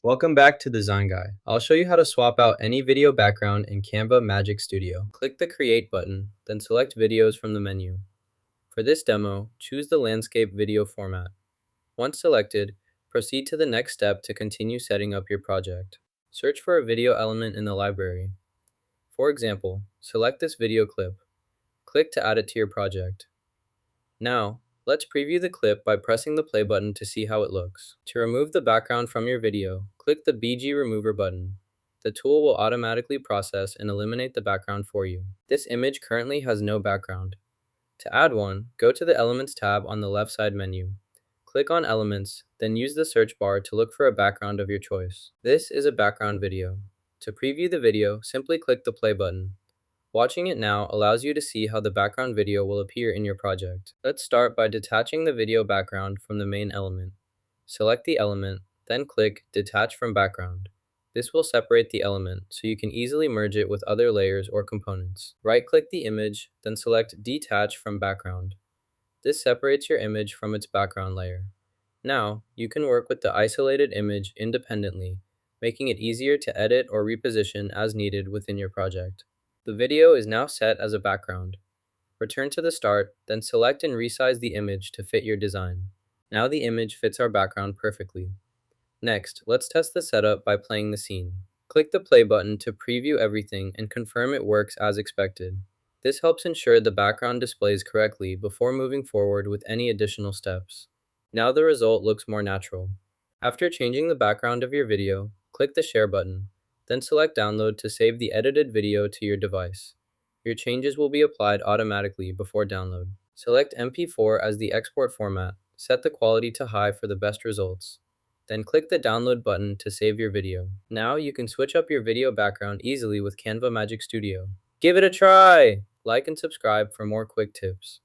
Welcome back to Design Guy. I'll show you how to swap out any video background in Canva Magic Studio. Click the Create button, then select Videos from the menu. For this demo, choose the landscape video format. Once selected, proceed to the next step to continue setting up your project. Search for a video element in the library. For example, select this video clip. Click to add it to your project. Now, let's preview the clip by pressing the play button to see how it looks. To remove the background from your video, click the BG Remover button. The tool will automatically process and eliminate the background for you. This image currently has no background. To add one, go to the Elements tab on the left side menu. Click on Elements, then use the search bar to look for a background of your choice. This is a background video. To preview the video, simply click the play button. Watching it now allows you to see how the background video will appear in your project. Let's start by detaching the video background from the main element. Select the element, then click Detach from Background. This will separate the element so you can easily merge it with other layers or components. Right-click the image, then select Detach from Background. This separates your image from its background layer. Now, you can work with the isolated image independently, making it easier to edit or reposition as needed within your project. The video is now set as a background. Return to the start, then select and resize the image to fit your design. Now the image fits our background perfectly. Next, let's test the setup by playing the scene. Click the play button to preview everything and confirm it works as expected. This helps ensure the background displays correctly before moving forward with any additional steps. Now the result looks more natural. After changing the background of your video, click the Share button. Then select Download to save the edited video to your device. Your changes will be applied automatically before download. Select MP4 as the export format. Set the quality to high for the best results. Then click the Download button to save your video. Now you can switch up your video background easily with Canva Magic Studio. Give it a try! Like and subscribe for more quick tips.